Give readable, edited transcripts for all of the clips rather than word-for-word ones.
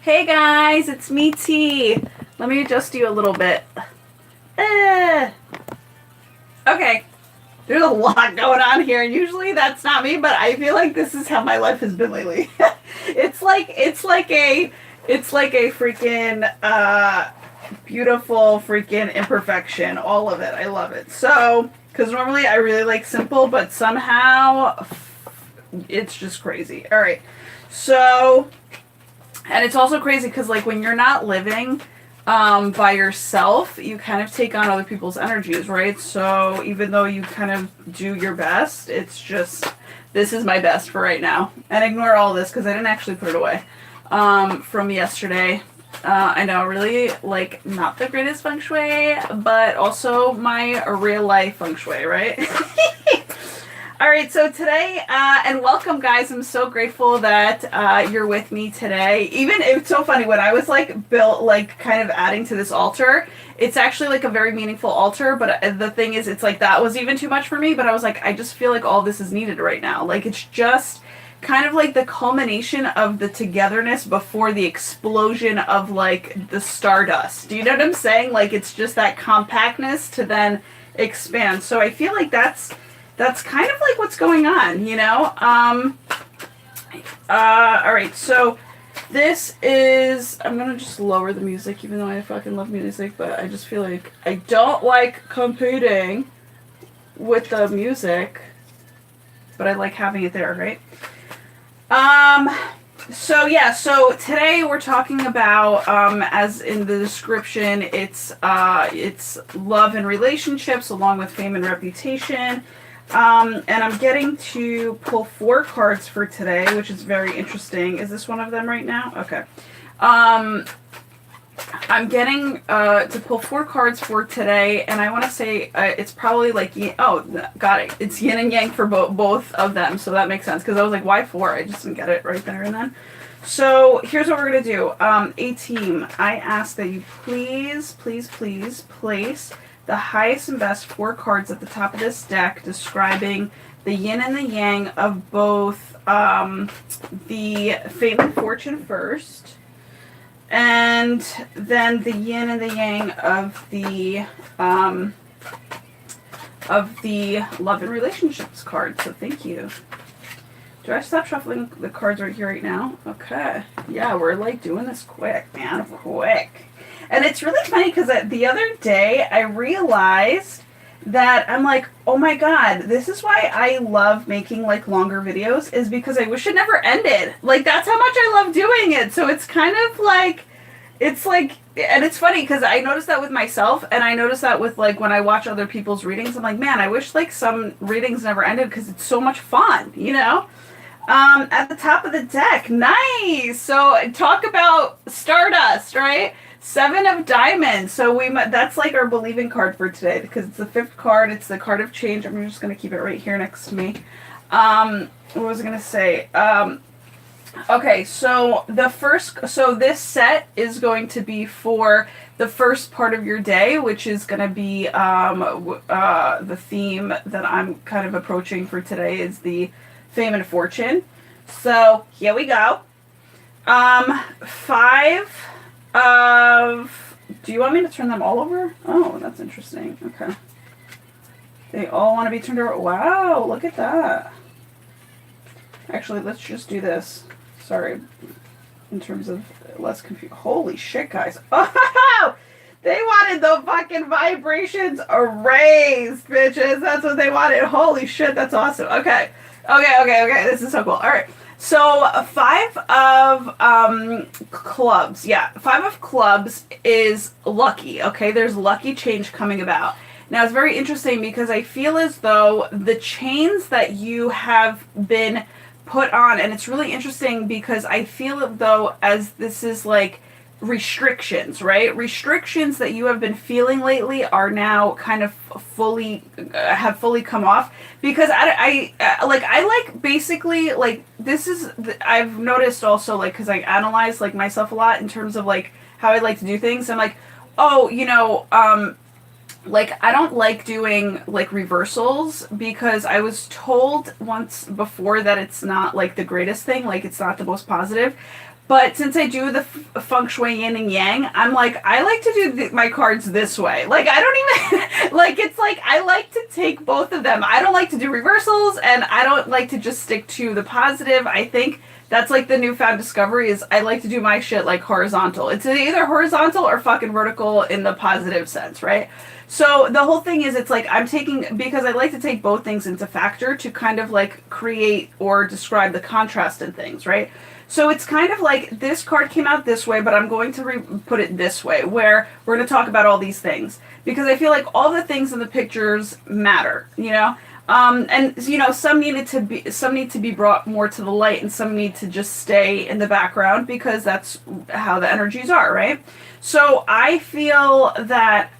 Hey guys, it's me T. Let me adjust you a little bit. Okay, there's a lot going on here, and usually that's not me, but I feel like this is how my life has been lately. it's like a freaking beautiful freaking imperfection, all of it. I love it. So, because normally I really like simple, but somehow it's just crazy. All right, so. And it's also crazy because, like, when you're not living by yourself, you kind of take on other people's energies, right? So even though you kind of do your best, it's just, this is my best for right now. And ignore all this because I didn't actually put it away from yesterday. I know, really, like, not the greatest feng shui, but also my real life feng shui, right? All right, so today, and welcome guys, I'm so grateful that you're with me today. Even, it's so funny, when I was like kind of adding to this altar, it's actually like a very meaningful altar, but the thing is, it's like that was even too much for me, but I was like, I just feel like all this is needed right now. Like, it's just kind of like the culmination of the togetherness before the explosion of like the stardust. Do you know what I'm saying? Like, it's just that compactness to then expand. So I feel like that's kind of like what's going on, you know? Alright, so this is, I'm gonna just lower the music, even though I fucking love music, but I just feel like I don't like competing with the music, but I like having it there, right? So yeah, so today we're talking about, as in the description, it's love and relationships along with fame and reputation. And I'm getting to pull 4 cards for today, which is very interesting. Is this one of them right now? Okay. I'm getting to pull 4 cards for today, and I want to say it's probably like, oh, got it. It's yin and yang for both of them, so that makes sense. Because I was like, why 4? I just didn't get it right there and then. So here's what we're going to do. A-team, I ask that you please place the highest and best 4 cards at the top of this deck describing the yin and the yang of both the fame and fortune first, and then the yin and the yang of the love and relationships card. So thank you. Do I stop shuffling the cards right here right now? Okay. Yeah, we're like doing this quick, man. Quick. And it's really funny because the other day I realized that I'm like, oh my god, this is why I love making like longer videos, is because I wish it never ended. Like, that's how much I love doing it. So it's kind of like, it's like, and it's funny because I noticed that with myself, and I noticed that with like when I watch other people's readings. I'm like, man, I wish like some readings never ended because it's so much fun, you know? At the top of the deck, nice. So talk about stardust, right? 7 of diamonds. So that's like our believing card for today because it's the 5th card. It's the card of change. I'm just going to keep it right here next to me. What was I going to say? Okay, so this set is going to be for the first part of your day, which is going to be the theme that I'm kind of approaching for today is the fame and fortune. So here we go. 5 of, do you want me to turn them all over? Oh, that's interesting. Okay. They all want to be turned over. Wow, look at that. Actually, let's just do this. Sorry. In terms of less confused. Holy shit, guys. Oh! They wanted the fucking vibrations raised, bitches. That's what they wanted. Holy shit, that's awesome. Okay. Okay. This is so cool. All right. So 5 of clubs. Yeah, 5 of clubs is lucky. Okay, there's lucky change coming about. Now it's very interesting because I feel as though the chains that you have been put on, and it's really interesting because I feel as though as this is like restrictions, right? Restrictions that you have been feeling lately are now kind of fully come off, because I like basically like this is I've noticed also, like, because I analyze like myself a lot in terms of like how I like to do things. I'm like, oh, you know, like, I don't like doing like reversals because I was told once before that it's not like the greatest thing, like it's not the most positive. But since I do the feng shui yin and yang, I'm like, I like to do my cards this way. Like, I don't even, like, it's like, I like to take both of them. I don't like to do reversals, and I don't like to just stick to the positive. I think that's like the newfound discovery is I like to do my shit like horizontal. It's either horizontal or fucking vertical in the positive sense, right? So the whole thing is, it's like I'm taking, because I like to take both things into factor to kind of like create or describe the contrast in things, right? So it's kind of like this card came out this way, but I'm going to put it this way, where we're going to talk about all these things, because I feel like all the things in the pictures matter, you know? And you know, some need to be brought more to the light, and some need to just stay in the background, because that's how the energies are, right? So I feel that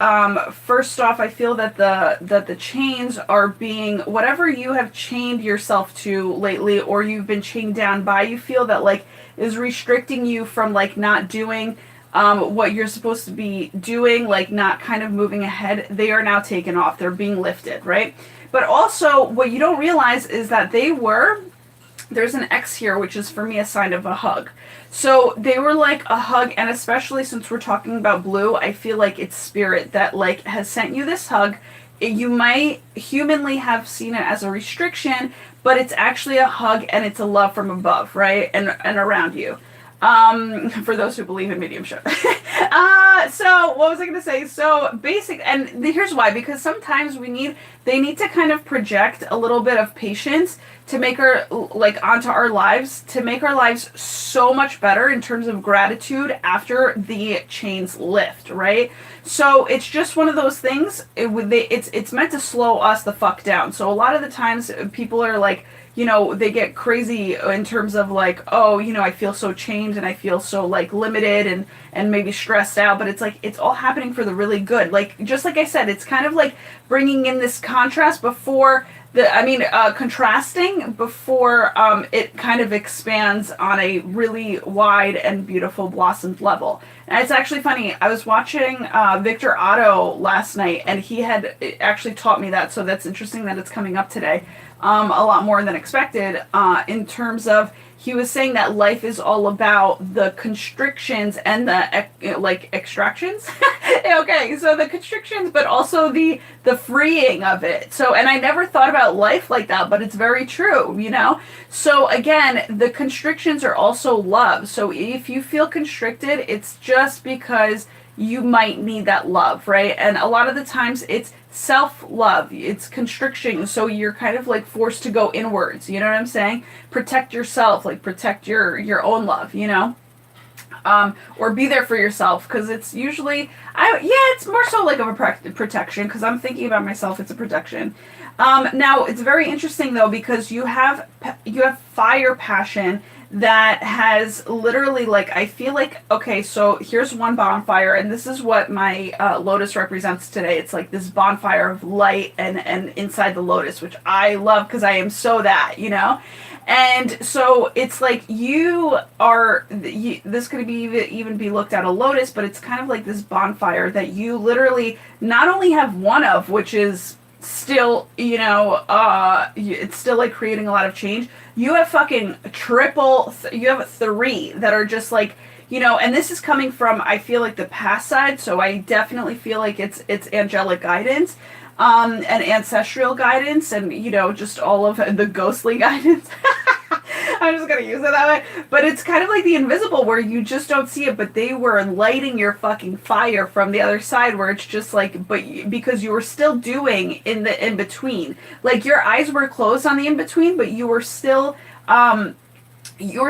first off, I feel that the chains are being, whatever you have chained yourself to lately, or you've been chained down by, you feel that like is restricting you from like not doing what you're supposed to be doing, like not kind of moving ahead. They are now taken off. They're being lifted, right? But also, what you don't realize is that there's an X here, which is for me a sign of a hug. So they were like a hug, and especially since we're talking about blue, I feel like it's spirit that like has sent you this hug. You might humanly have seen it as a restriction, but it's actually a hug, and it's a love from above, right? And around you. For those who believe in mediumship. So what was I going to say? So and here's why, because sometimes they need to kind of project a little bit of patience to make onto our lives, to make our lives so much better in terms of gratitude after the chains lift, right? So it's just one of those things, it's meant to slow us the fuck down. So a lot of the times people are like, you know, they get crazy in terms of like, oh, you know, I feel so chained and I feel so like limited and maybe stressed out, but it's like, it's all happening for the really good. Like, just like I said, it's kind of like bringing in this contrast contrasting before it kind of expands on a really wide and beautiful blossomed level. And it's actually funny, I was watching Victor Otto last night, and he had actually taught me that, so that's interesting that it's coming up today. A lot more than expected, in terms of, he was saying that life is all about the constrictions and the extractions. Okay, so the constrictions, but also the freeing of it. So, and I never thought about life like that, but it's very true, you know? So again, the constrictions are also love. So if you feel constricted, it's just because you might need that love, right? And a lot of the times it's self-love, it's constriction, so you're kind of like forced to go inwards, you know what I'm saying? Protect yourself, like protect your own love, you know? Or be there for yourself, because it's usually, it's more so like of a protection, because I'm thinking about myself, it's a protection. Now, it's very interesting though, because you have fire passion that has literally, like, I feel like, okay, so here's one bonfire, and this is what my lotus represents today. It's like this bonfire of light and inside the lotus, which I love, because I am so that, you know? And so it's like this could even be looked at a lotus, but it's kind of like this bonfire that you literally not only have one of, which is still, you know, it's still like creating a lot of change. You have fucking you have 3 that are just like, you know, and this is coming from, I feel like, the past side, so I definitely feel like it's angelic guidance, and ancestral guidance, and, you know, just all of the ghostly guidance. I'm just gonna use it that way. But it's kind of like the invisible, where you just don't see it, but they were lighting your fucking fire from the other side, where it's just like, because you were still doing in the in-between. Like, your eyes were closed on the in-between, but you were still content, you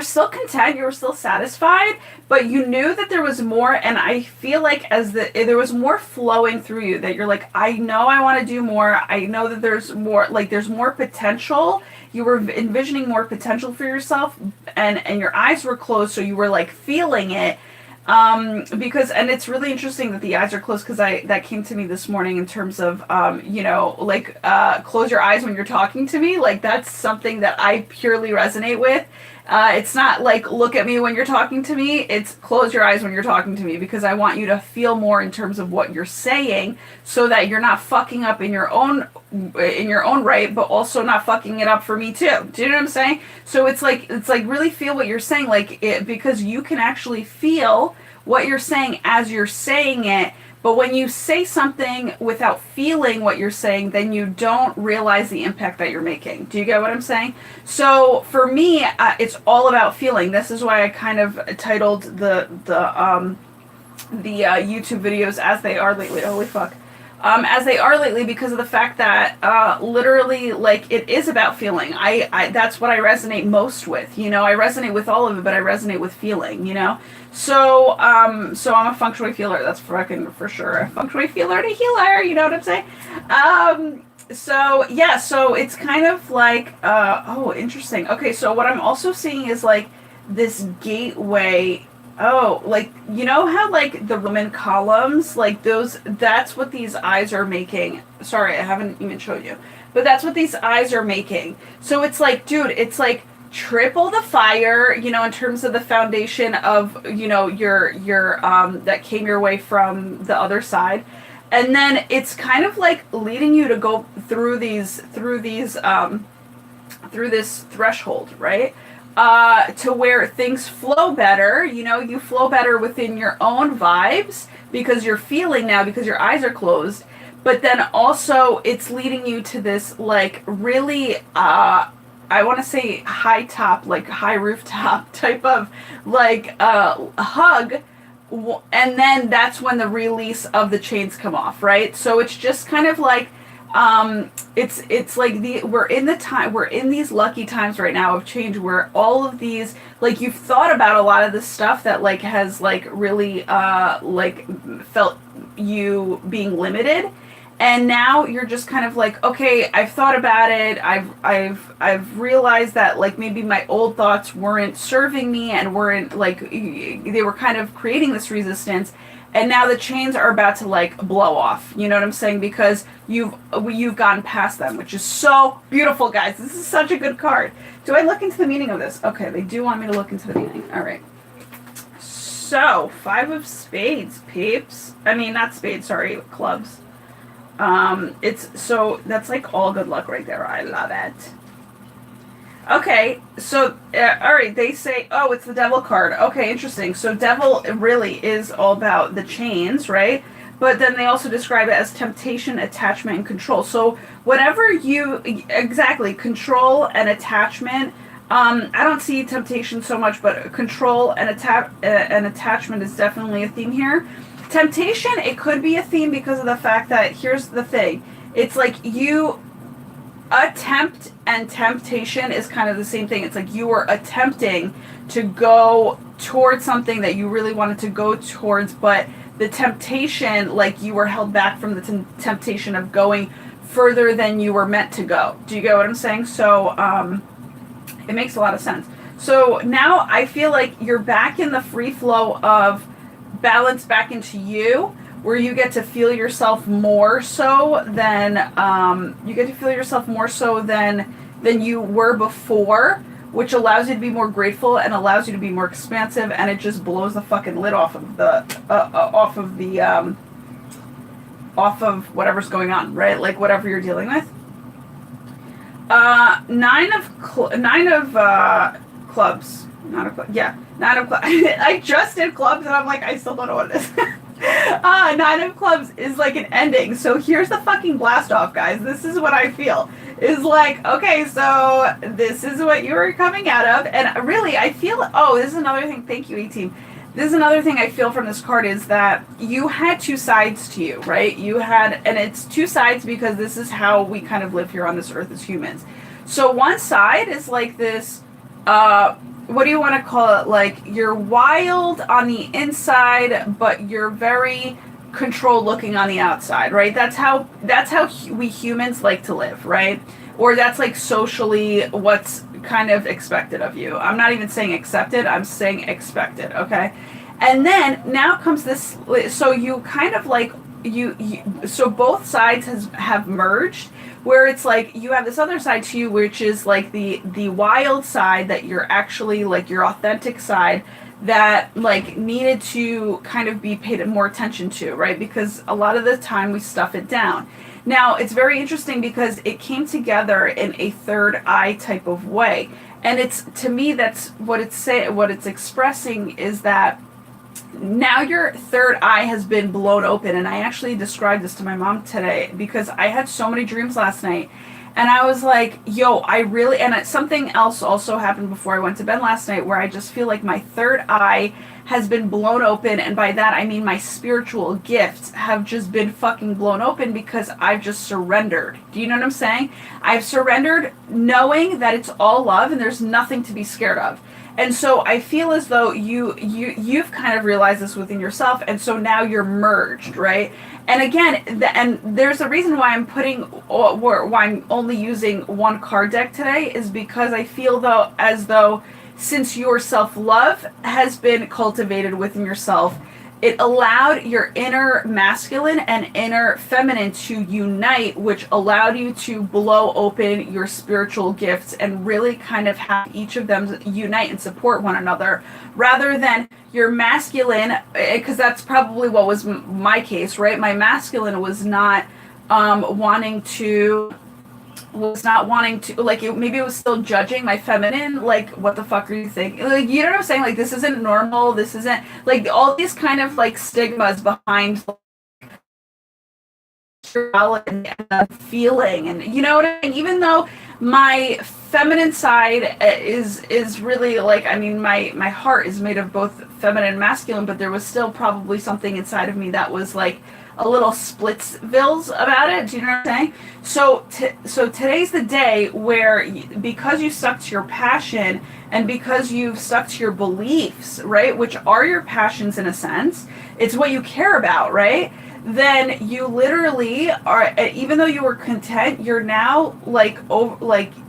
were still satisfied, but you knew that there was more, and I feel like there was more flowing through you, that you're like, I know I want to do more, I know that there's more, like, there's more potential. You were envisioning more potential for yourself, and your eyes were closed, so you were like feeling it, because, and it's really interesting that the eyes are closed, because that came to me this morning in terms of, you know, like, close your eyes when you're talking to me, like, that's something that I purely resonate with. It's not like look at me when you're talking to me. It's close your eyes when you're talking to me, because I want you to feel more in terms of what you're saying, so that you're not fucking up in your own right, but also not fucking it up for me too. Do you know what I'm saying? So it's like really feel what you're saying, like it, because you can actually feel what you're saying as you're saying it. But when you say something without feeling what you're saying, then you don't realize the impact that you're making. Do you get what I'm saying? So for me, it's all about feeling. This is why I kind of titled the YouTube videos As They Are Lately. Holy fuck. As they are lately, because of the fact that literally, like, it is about feeling. I that's what I resonate most with. You know, I resonate with all of it, but I resonate with feeling. You know, so so I'm a feng shui feeler. That's fucking for sure. A feng shui feeler to healer. You know what I'm saying? So yeah, so it's kind of like oh, interesting. Okay, so what I'm also seeing is like this gateway. Oh, like, you know how, like, the Roman columns, like, those, that's what these eyes are making. Sorry, I haven't even showed you. But that's what these eyes are making. So it's like, dude, it's like triple the fire, you know, in terms of the foundation of, you know, your that came your way from the other side. And then it's kind of like leading you to go through this threshold, right? To where things flow better, you know, you flow better within your own vibes because you're feeling now, because your eyes are closed. But then also it's leading you to this, like, really, I want to say high top, like high rooftop type of, like, hug. And then that's when the release of the chains come off, right? So it's just kind of like, it's like we're in these lucky times right now of change, where all of these, like, you've thought about a lot of the stuff that, like, has, like, really like felt you being limited, and now you're just kind of like, okay, I've thought about it, I've realized that, like, maybe my old thoughts weren't serving me and weren't, like, they were kind of creating this resistance. And now the chains are about to, like, blow off. You know what I'm saying? Because you've gotten past them, which is so beautiful, guys. This is such a good card. Do I look into the meaning of this? Okay, they do want me to look into the meaning. All right. So, 5 of spades, peeps. I mean, not spades, sorry, clubs. So that's, like, all good luck right there. I love it. Okay, so, all right, they say, oh, it's the devil card. Okay, interesting. So devil really is all about the chains, right? But then they also describe it as temptation, attachment, and control. So whatever exactly, control and attachment, I don't see temptation so much, but control and attachment is definitely a theme here. Temptation, it could be a theme because of the fact that, here's the thing, it's like attempt and temptation is kind of the same thing. It's like you were attempting to go towards something that you really wanted to go towards, but the temptation, like, you were held back from the temptation of going further than you were meant to go. Do you get what I'm saying? So it makes a lot of sense. So now I feel like you're back in the free flow of balance back into you, where you get to feel yourself more so than you were before, which allows you to be more grateful and allows you to be more expansive, and it just blows the fucking lid off of whatever's going on, right? Like, whatever you're dealing with. 9 of clubs. Not a club. Yeah, 9 of clubs. I just did clubs, and I'm like, I still don't know what it is. 9 of clubs is like an ending. So here's the fucking blast off, guys. This is what I feel. Is like, okay, so this is what you were coming out of. And really, I feel, oh, this is another thing. Thank you, A-Team. This is another thing I feel from this card, is that you had 2 sides to you, right? You had, and it's 2 sides because this is how we kind of live here on this earth as humans. So one side is like this, what do you want to call it? Like, you're wild on the inside, but you're very controlled looking on the outside, right? That's how we humans like to live, right? Or that's, like, socially what's kind of expected of you. I'm not even saying accepted, I'm saying expected, okay? And then now comes this, so you kind of, like, so both sides have merged, where it's like you have this other side to you, which is like the wild side, that you're actually like your authentic side, that like needed to kind of be paid more attention to, right? Because a lot of the time we stuff it down. Now, it's very interesting because it came together in a third eye type of way. And it's, to me, that's what it's expressing, is that now your third eye has been blown open. And I actually described this to my mom today because I had so many dreams last night. And I was like, yo, and something else also happened before I went to bed last night, where I just feel like my third eye has been blown open. And by that, I mean my spiritual gifts have just been fucking blown open because I've just surrendered. Do you know what I'm saying? I've surrendered knowing that it's all love and there's nothing to be scared of. And so I feel as though you've kind of realized this within yourself, and so now you're merged, right? And again, and there's a reason why why I'm only using one card deck today, is because I feel as though since your self-love has been cultivated within yourself, it allowed your inner masculine and inner feminine to unite, which allowed you to blow open your spiritual gifts and really kind of have each of them unite and support one another, rather than your masculine, because that's probably what was my case, right? My masculine was not wanting to, like, maybe it was still judging my feminine, like, what the fuck are you thinking? Like, you know what I'm saying? Like, this isn't normal, this isn't, like, all these kind of, like, stigmas behind, like, and feeling, and, you know what I mean? Even though my feminine side is really, like, I mean, my heart is made of both feminine and masculine, but there was still probably something inside of me that was, like, a little splitsvilles about it. Do you know what I'm saying? So today's the day where, because you stuck to your passion and because you've stuck to your beliefs, right, which are your passions in a sense, it's what you care about, right? Then you literally are, even though you were content, you're now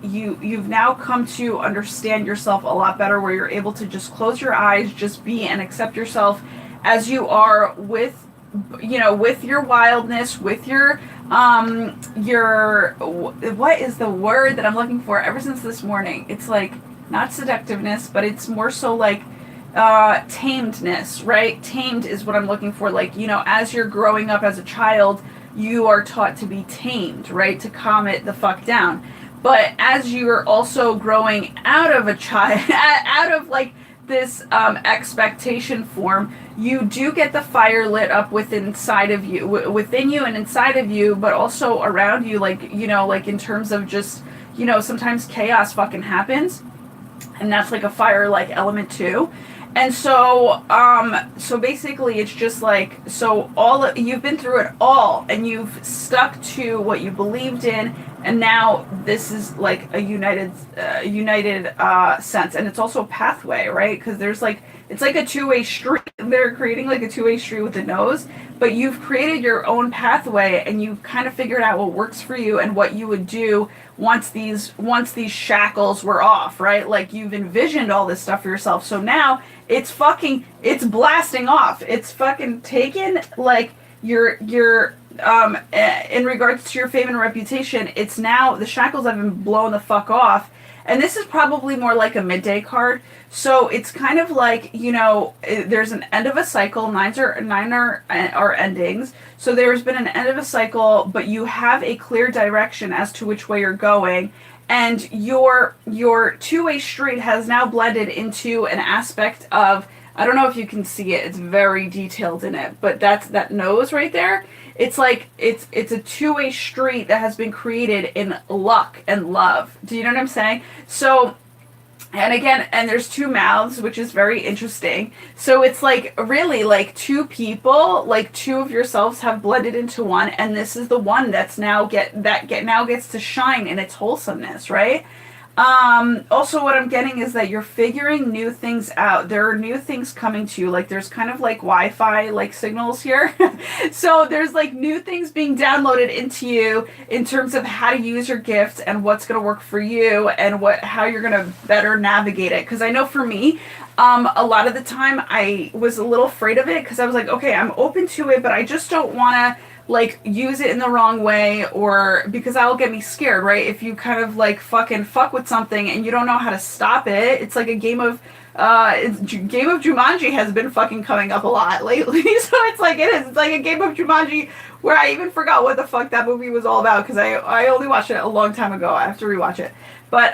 you've now come to understand yourself a lot better, where you're able to just close your eyes, just be and accept yourself as you are, with your wildness, with your what is the word that I'm looking for? Ever since this morning, it's like not seductiveness, but it's more so like tamedness, right? Tamed is what I'm looking for. Like, as you're growing up as a child, you are taught to be tamed, right? To calm it the fuck down. But as you're also growing out of a child, out of like this expectation form, you do get the fire lit up within you and inside of you, but also around you, like, like in terms of just, sometimes chaos fucking happens, and that's like a fire like element too. And so basically it's just like, you've been through it all, and you've stuck to what you believed in, and now this is like a united sense. And it's also a pathway, right? Because there's like, it's like a two-way street. They're creating like a two-way street with the nose, but you've created your own pathway, and you've kind of figured out what works for you and what you would do once these shackles were off, right? Like, you've envisioned all this stuff for yourself. So now it's blasting off. It's fucking taken, like, your in regards to your fame and reputation, it's now, the shackles have been blown the fuck off. And this is probably more like a midday card. So it's kind of like, there's an end of a cycle. Nine are endings. So there's been an end of a cycle, but you have a clear direction as to which way you're going. And your two-way street has now blended into an aspect of, I don't know if you can see it, it's very detailed in it, but that nose right there, it's like, it's a two-way street that has been created in luck and love. Do you know what I'm saying? So, and again, and there's two mouths, which is very interesting. So it's like, really, like, two people, like two of yourselves have blended into one, and this is the one that's now gets to shine in its wholesomeness, right? Also what I'm getting is that you're figuring new things out. There are new things coming to you. Like, there's kind of like Wi-Fi like signals here. So there's like new things being downloaded into you in terms of how to use your gifts and what's going to work for you and how you're going to better navigate it. Because I know for me, A lot of the time I was a little afraid of it because I was like, okay, I'm open to it, but I just don't want to like use it in the wrong way, or because that'll get me scared, right? If you kind of like fucking fuck with something and you don't know how to stop it, it's like a game of game of Jumanji has been fucking coming up a lot lately. So it's like it's like a game of Jumanji where I even forgot what the fuck that movie was all about because I only watched it a long time ago. I have to rewatch it. But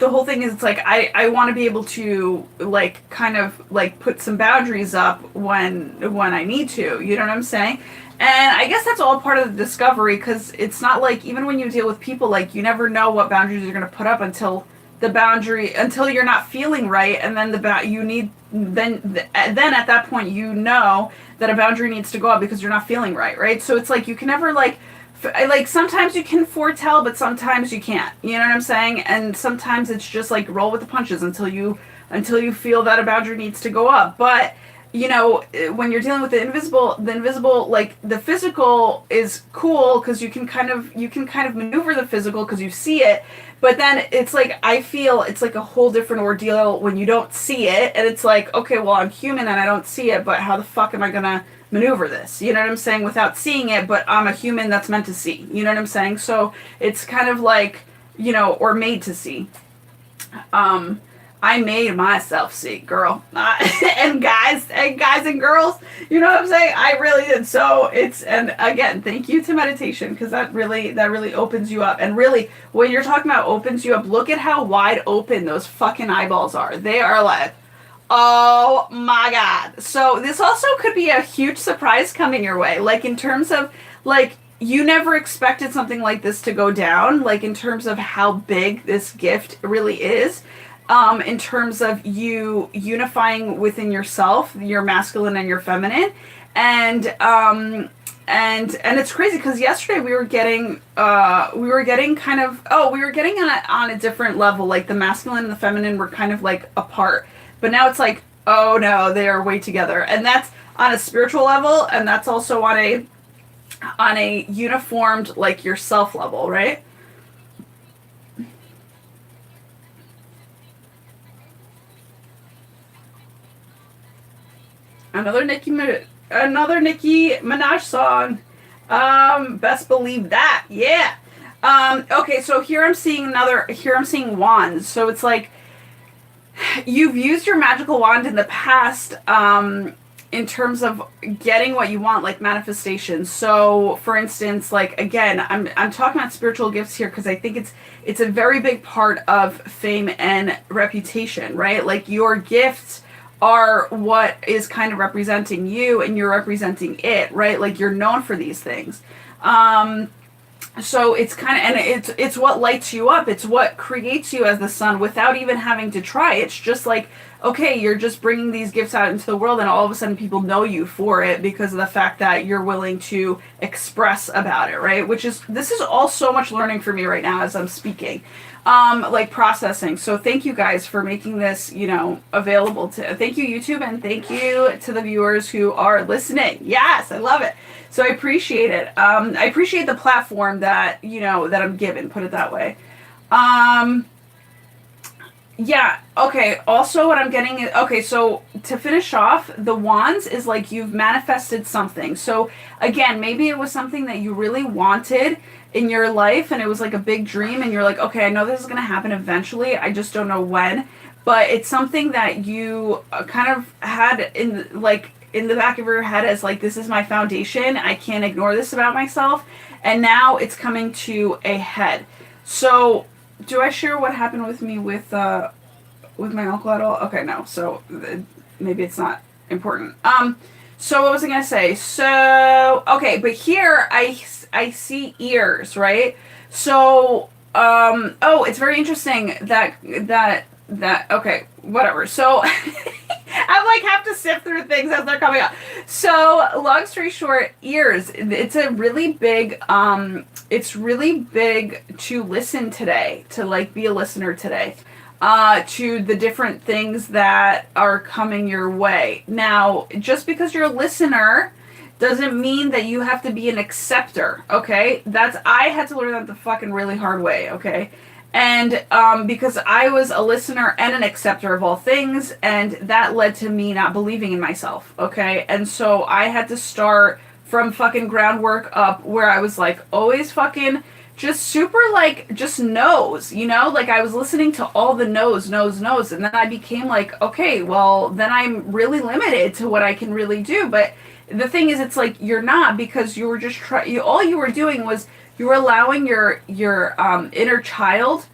the whole thing is, it's like I want to be able to like kind of like put some boundaries up when I need to, you know what I'm saying? And I guess that's all part of the discovery, because it's not like, even when you deal with people, like you never know what boundaries you're going to put up until you're not feeling right, and then then at that point you know that a boundary needs to go up because you're not feeling right? So it's like you can never like sometimes you can foretell, but sometimes you can't. You know what I'm saying? And sometimes it's just like roll with the punches until you feel that a boundary needs to go up. But you know, when you're dealing with the invisible, like the physical is cool because you can kind of maneuver the physical because you see it. But then it's like, I feel it's like a whole different ordeal when you don't see it, and it's like, okay, well, I'm human and I don't see it, but how the fuck am I gonna maneuver this? You know what I'm saying? Without seeing it, but I'm a human that's meant to see. You know what I'm saying? So it's kind of like, you know, or made to see. I made myself see, girl. And guys and girls, you know what I'm saying? I really did. So and again, thank you to meditation, because that really opens you up. And really, when you're talking about opens you up, look at how wide open those fucking eyeballs are. They are like, oh my God. So this also could be a huge surprise coming your way. Like in terms of like, you never expected something like this to go down, like in terms of how big this gift really is. In terms of you unifying within yourself, your masculine and your feminine, and it's crazy because yesterday we were getting kind of, we were getting on a different level, like the masculine and the feminine were kind of like apart, but now it's like, oh no, they are way together, and that's on a spiritual level, and that's also on a uniformed like yourself level, right? Another Nicki Minaj song. Best believe that. Yeah. Okay, so here I'm seeing wands. So it's like you've used your magical wand in the past in terms of getting what you want, like manifestation. So for instance, like again, I'm talking about spiritual gifts here because I think it's a very big part of fame and reputation, right? Like your gifts are what is kind of representing you, and you're representing it, right? Like you're known for these things. So it's kind of, and it's what lights you up. It's what creates you as the sun without even having to try. It's just like, okay, you're just bringing these gifts out into the world, and all of a sudden people know you for it because of the fact that you're willing to express about it, right? This is all so much learning for me right now as I'm speaking. Like processing. So thank you guys for making this, you know, available thank you YouTube, and thank you to the viewers who are listening. Yes, I love it. So I appreciate it. I appreciate the platform that, you know, that I'm given, put it that way. Yeah, okay. Also what I'm getting is, okay, so to finish off, the wands is like you've manifested something. So again, maybe it was something that you really wanted in your life, and it was like a big dream, and you're like, okay, I know this is going to happen eventually, I just don't know when, but it's something that you kind of had in the back of your head as like, this is my foundation, I can't ignore this about myself, and now it's coming to a head. So do I share what happened with me with my uncle at all? Okay, no, so maybe it's not important. So what was I gonna say? So okay, but here I see ears, right? So it's very interesting that okay, whatever. So I like have to sift through things as they're coming up. So long story short, ears. It's really big to listen today, to like be a listener today. To the different things that are coming your way. Now, just because you're a listener doesn't mean that you have to be an acceptor, okay? I had to learn that the fucking really hard way, okay? And because I was a listener and an acceptor of all things, and that led to me not believing in myself, okay? And so I had to start from fucking groundwork up, where I was like always fucking just super like just no's, you know? Like I was listening to all the no's, and then I became like, okay, well then I'm really limited to what I can really do. But the thing is, it's like you're not, because you were just all you were doing was you were allowing your inner child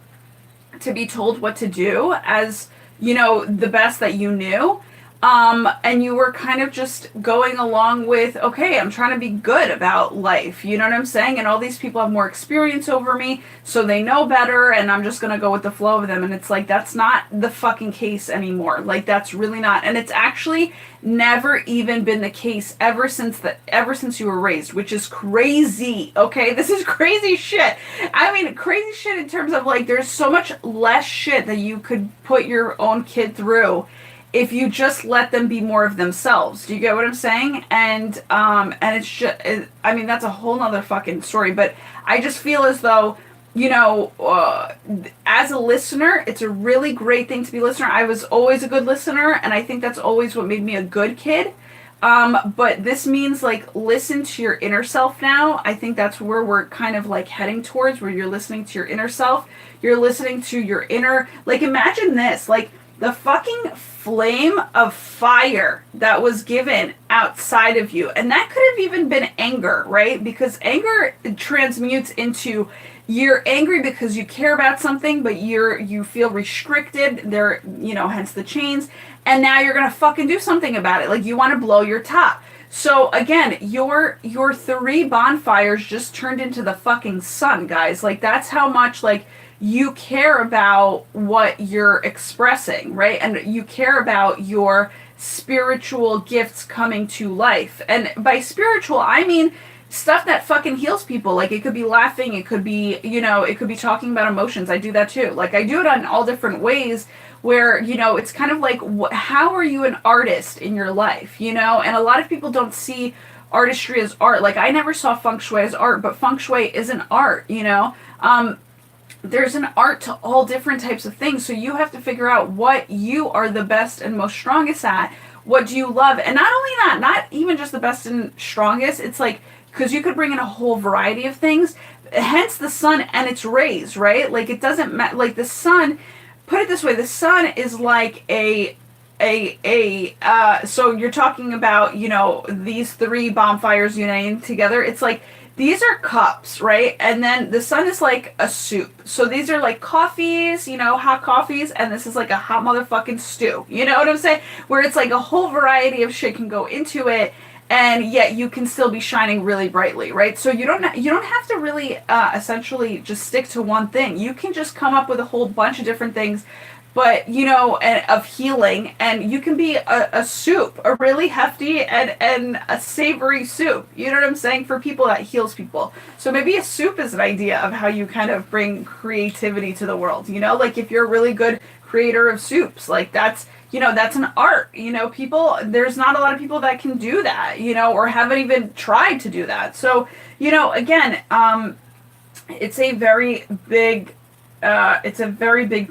to be told what to do as, you know, the best that you knew. And you were kind of just going along with, okay, I'm trying to be good about life. You know what I'm saying? And all these people have more experience over me, so they know better, and I'm just going to go with the flow of them. And it's like, that's not the fucking case anymore. Like, that's really not. And it's actually never even been the case ever since you were raised, which is crazy. Okay? This is crazy shit. I mean, crazy shit in terms of like, there's so much less shit that you could put your own kid through if you just let them be more of themselves. Do you get what I'm saying? And it's just, I mean, that's a whole nother fucking story, but I just feel as though, you know, as a listener, it's a really great thing to be a listener. I was always a good listener, and I think that's always what made me a good kid. But this means like listen to your inner self now. I think that's where we're kind of like heading towards, where you're listening to your inner self. You're listening to your inner, like imagine this, like the fucking flame of fire that was given outside of you. And that could have even been anger, right? Because anger transmutes into you're angry because you care about something, but you feel restricted. There, you know, hence the chains. And now you're gonna fucking do something about it. Like you want to blow your top. So again, your 3 bonfires just turned into the fucking sun, guys. Like that's how much like you care about what you're expressing, right? And you care about your spiritual gifts coming to life. And by spiritual, I mean stuff that fucking heals people. Like it could be laughing, it could be, you know, it could be talking about emotions. I do that too. Like I do it on all different ways where, you know, it's kind of like, how are you an artist in your life, you know? And a lot of people don't see artistry as art. Like I never saw Feng Shui as art, but Feng Shui is an art, you know? There's an art to all different types of things. So you have to figure out what you are the best and most strongest at. What do you love? And not only that, not even just the best and strongest. It's like, because you could bring in a whole variety of things. Hence the sun and its rays, right? Like it doesn't matter. Like the sun, put it this way, the sun is like so you're talking about, you know, these 3 bonfires uniting together. It's like, these are cups, right? And then the sun is like a soup. So these are like coffees, you know, hot coffees, and this is like a hot motherfucking stew. You know what I'm saying? Where it's like a whole variety of shit can go into it, and yet you can still be shining really brightly, right? So you don't have to really essentially just stick to one thing. You can just come up with a whole bunch of different things, but, you know, of healing, and you can be a soup, a really hefty and a savory soup. You know what I'm saying? For people that heals people. So maybe a soup is an idea of how you kind of bring creativity to the world. You know, like if you're a really good creator of soups, like that's, you know, that's an art. You know, there's not a lot of people that can do that, you know, or haven't even tried to do that. So, you know, again, it's a very big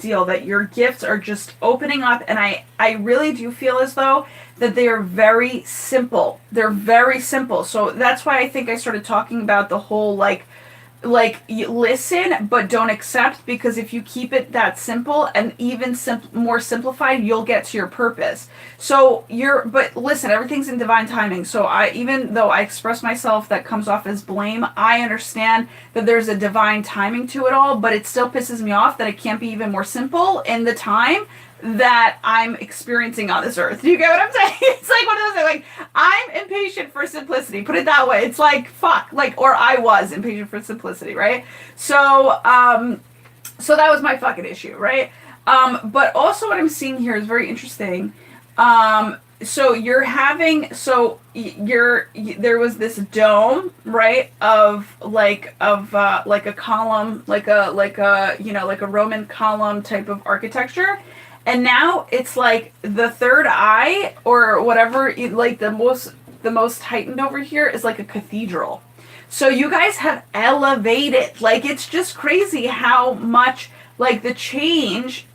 deal that your gifts are just opening up, and I really do feel as though that they are very simple. They're very simple. So that's why I think I started talking about the whole like you listen but don't accept, because if you keep it that simple and even more simplified, you'll get to your purpose. So but listen, everything's in divine timing. So even though I express myself that comes off as blame, I understand that there's a divine timing to it all, but it still pisses me off that it can't be even more simple in the time that I'm experiencing on this earth. Do you get what I'm saying? It's like one of those things, like, I'm impatient for simplicity. Put it that way. It's like, fuck. Like, or I was impatient for simplicity, right? So, so that was my fucking issue, right? But also what I'm seeing here is very interesting. So there was this dome, right, of like a column, like a you know, like a Roman column type of architecture. And now it's like the third eye or whatever, like the most heightened over here is like a cathedral. So you guys have elevated. Like, it's just crazy how much like the change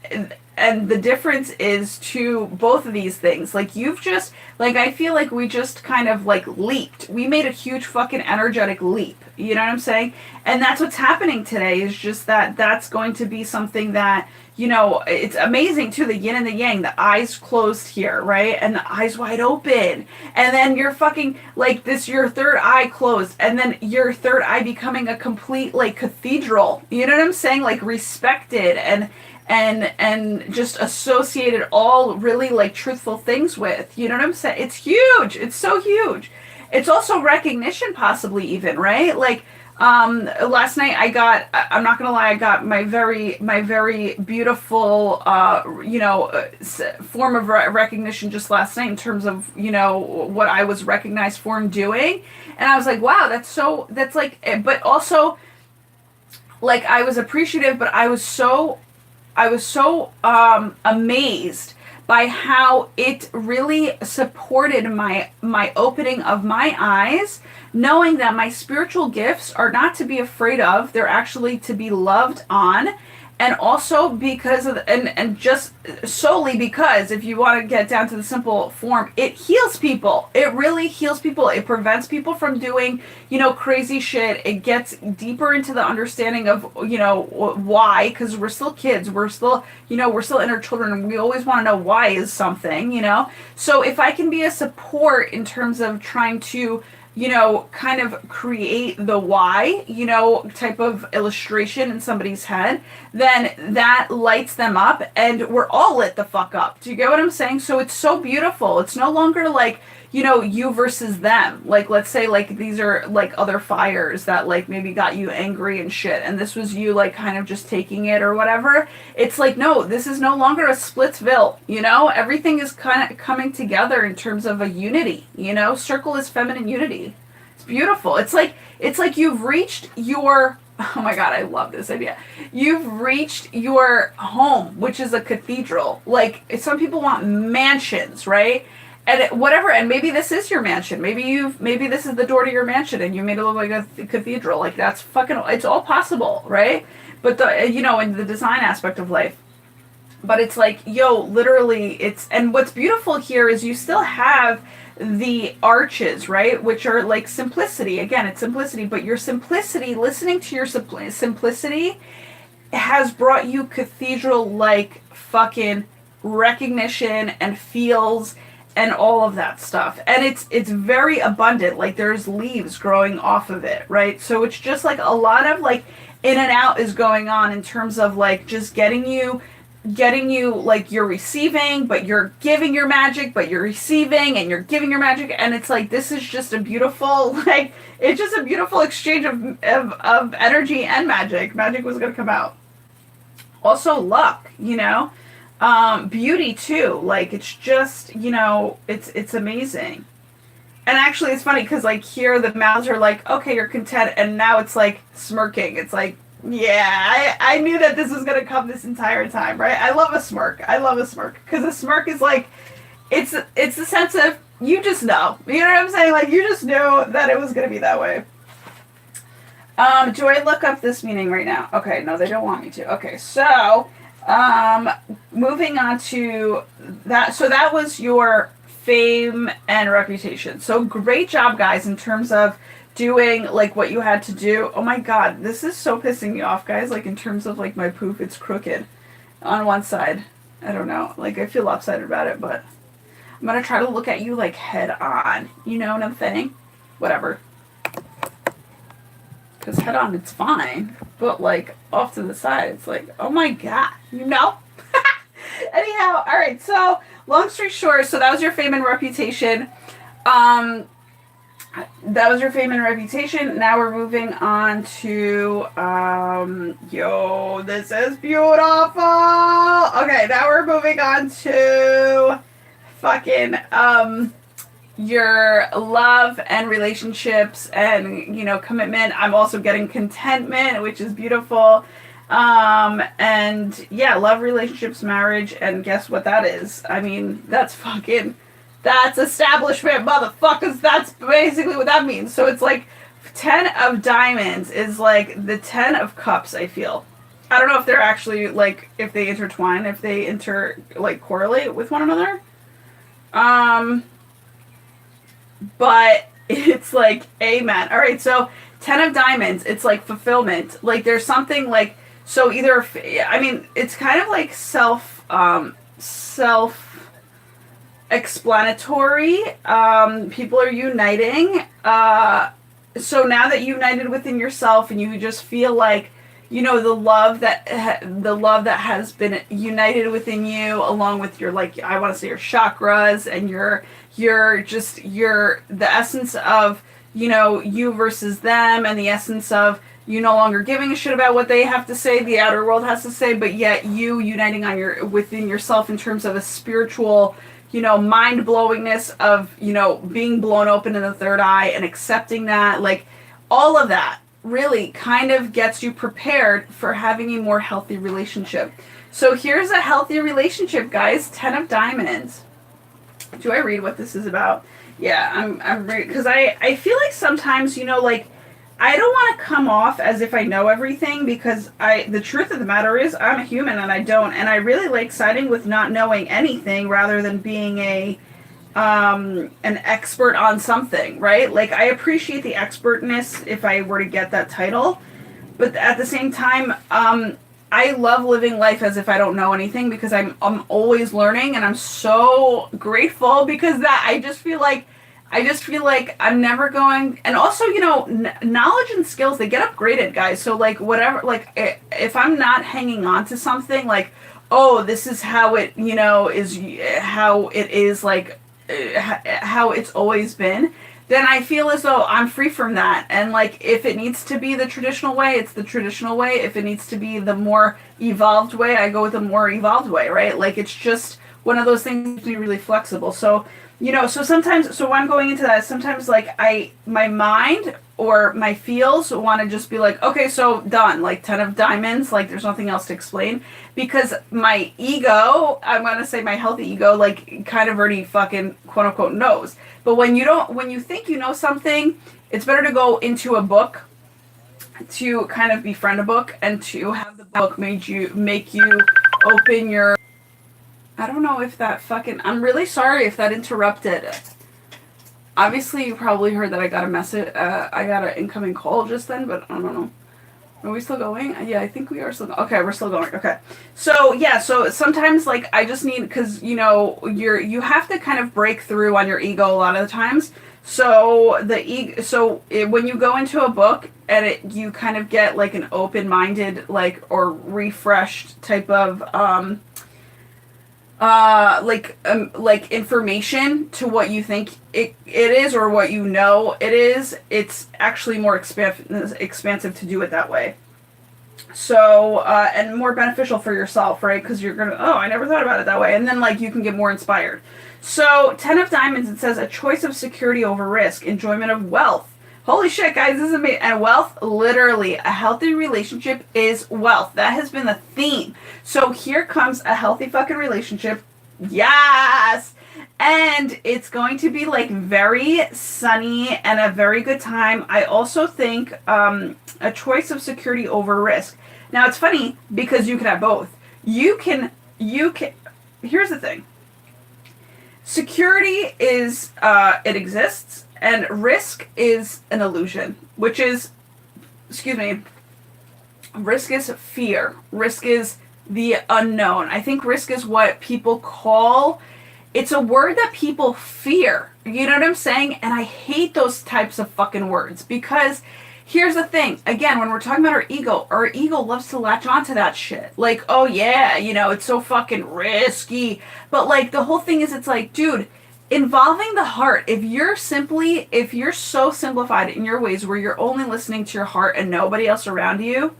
and the difference is to both of these things. Like you've just, like I feel like we just kind of like leaped. We made a huge fucking energetic leap. You know what I'm saying? And that's what's happening today, is just that that's going to be something that, you know, it's amazing too, the yin and the yang, the eyes closed here, right? And the eyes wide open. And then you're fucking like this, your third eye closed, and then your third eye becoming a complete like cathedral. You know what I'm saying? Like respected and just associated all really like truthful things with. You know what I'm saying? It's huge. It's so huge. It's also recognition, possibly even, right? Like last night I'm not gonna lie, I got my very beautiful form of recognition just last night, in terms of, you know, what I was recognized for and doing. And I was like, wow, that's like, but also like I was appreciative, but I was so amazed by how it really supported my opening of my eyes, knowing that my spiritual gifts are not to be afraid of, they're actually to be loved on. And also because of, and just solely because, if you want to get down to the simple form, it heals people. It really heals people. It prevents people from doing, you know, crazy shit. It gets deeper into the understanding of, you know, why, because we're still kids. We're still, you know, we're still inner children, and we always want to know why is something, you know. So if I can be a support in terms of trying to, you know, kind of create the why, you know, type of illustration in somebody's head, then that lights them up, and we're all lit the fuck up. Do you get what I'm saying? So it's so beautiful. It's no longer like, you know, you versus them. Like, let's say like these are like other fires that like maybe got you angry and shit, and this was you like kind of just taking it or whatever. It's like, no, this is no longer a Splitsville, you know? Everything is kind of coming together in terms of a unity, you know? Circle is feminine unity. It's beautiful. It's like you've reached your, oh my God, I love this idea. You've reached your home, which is a cathedral. Like, some people want mansions, right? And whatever, and maybe this is your mansion. Maybe this is the door to your mansion, and you made it look like a cathedral. Like, that's fucking, it's all possible, right? But the, you know, in the design aspect of life. But it's like, yo, literally, it's, and what's beautiful here is you still have the arches, right? Which are like simplicity. Again, it's simplicity, but your simplicity, listening to your simplicity, has brought you cathedral-like fucking recognition and feels and all of that stuff. And it's very abundant. Like, there's leaves growing off of it, right? So it's just like a lot of like in and out is going on in terms of like just getting you like you're receiving, but you're giving your magic, but you're receiving and you're giving your magic. And it's like, this is just a beautiful, like, it's just a beautiful exchange of energy and magic. Magic was going to come out. Also luck, you know, beauty too. Like, it's just, you know, it's amazing. And actually it's funny because like here the mouths are like, okay, you're content. And now it's like smirking. It's like, yeah, I knew that this was going to come this entire time, right? I love a smirk. Because a smirk is like, it's the sense of, you just know. You know what I'm saying? Like, you just knew that it was going to be that way. Do I look up this meaning right now? Okay, no, they don't want me to. Okay, so, moving on to that. So that was your fame and reputation. So great job, guys, in terms of doing like what you had to do. Oh my God, this is so pissing me off, guys. Like, in terms of like my poop, it's crooked on one side. I don't know. Like, I feel lopsided about it, but I'm gonna try to look at you like head on. You know what I'm saying? Whatever. Because head on, it's fine. But like off to the side, it's like, oh my God, you know? Anyhow, all right. So long story short, so that was your fame and reputation. That was your fame and reputation. Now we're moving on to, yo, this is beautiful. Okay, now we're moving on to fucking, your love and relationships and, you know, commitment. I'm also getting contentment, which is beautiful. And yeah, love, relationships, marriage, and guess what that is? I mean, that's establishment, motherfuckers. That's basically what that means. So it's like 10 of diamonds is like the 10 of cups, I feel. I don't know if they're actually, like, if they intertwine, if they correlate with one another. But it's like, amen. All right, so 10 of diamonds, it's like fulfillment. Like, there's something like, so either, I mean, it's kind of like self-explanatory. People are uniting. So now that you've united within yourself and you just feel like, you know, the love that has been united within you, along with your, like, I want to say your chakras and your the essence of, you know, you versus them, and the essence of you no longer giving a shit about what they have to say, the outer world has to say, but yet you uniting within yourself in terms of a spiritual, you know, mind blowingness of, you know, being blown open in the third eye and accepting that, like, all of that really kind of gets you prepared for having a more healthy relationship. So here's a healthy relationship, guys. 10 of diamonds. Do I read what this is about? Yeah, I'm reading, because I feel like sometimes, you know, like, I don't want to come off as if I know everything, because the truth of the matter is I'm a human and I don't, and I really like siding with not knowing anything rather than being an expert on something, right? Like, I appreciate the expertness if I were to get that title, but at the same time, I love living life as if I don't know anything, because I'm always learning, and I'm so grateful, because that I just feel like I'm never going. And also, you know, knowledge and skills, they get upgraded, guys. So, like, whatever, like, if I'm not hanging on to something, like, oh, this is how it, you know, is how it is, like, how it's always been, then I feel as though I'm free from that. And, like, if it needs to be the traditional way, it's the traditional way. If it needs to be the more evolved way, I go with the more evolved way, right? Like, it's just one of those things to be really flexible. So, you know, so sometimes, so when I'm going into that, sometimes, like, my mind or my feels want to just be like, okay, so done, like 10 of diamonds, like, there's nothing else to explain, because my ego, I'm going to say my healthy ego, like, kind of already fucking quote unquote knows. But when you think you know something, it's better to go into a book, to kind of befriend a book, and to have the book make you open your, I don't know if that fucking, I'm really sorry if that interrupted. Obviously, you probably heard that I got a message, I got an incoming call just then, but I don't know. Are we still going? Yeah, I think we are still going. Okay, we're still going. Okay. So, yeah, so sometimes, like, I just need, because, you know, you have to kind of break through on your ego a lot of the times. So, when you go into a book and you kind of get, like, an open-minded, like, or refreshed type of, like information to what you think it is, or what you know it is, it's actually more expansive to do it that way. So, and more beneficial for yourself, right? Because you're gonna, oh, I never thought about it that way. And then, like, you can get more inspired. So, 10 of diamonds, it says a choice of security over risk, enjoyment of wealth. Holy shit, guys, this is amazing. And wealth, literally, a healthy relationship is wealth. That has been the theme. So here comes a healthy fucking relationship. Yes! And it's going to be, like, very sunny and a very good time. I also think a choice of security over risk. Now, it's funny, because you can have both. You can, here's the thing. Security is, it exists, and risk is an illusion, which is, risk is fear. Risk is the unknown. I think risk is what people call, it's a word that people fear. You know what I'm saying? And I hate those types of fucking words, because here's the thing. Again, when we're talking about our ego loves to latch onto that shit. Like, oh yeah, you know, it's so fucking risky. But, like, the whole thing is, it's like, dude, involving the heart, if you're so simplified in your ways where you're only listening to your heart and nobody else around you,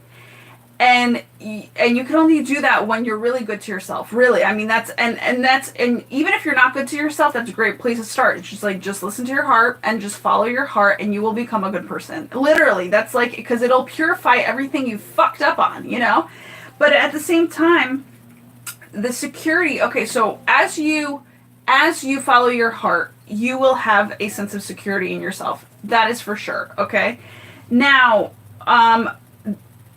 and you can only do that when you're really good to yourself, really. I mean, that's and even if you're not good to yourself, that's a great place to start. It's just like, just listen to your heart and just follow your heart, and you will become a good person. Literally, that's like, because it'll purify everything you fucked up on, you know. But at the same time, the security, okay, so as you follow your heart, you will have a sense of security in yourself. That is for sure, okay? Now,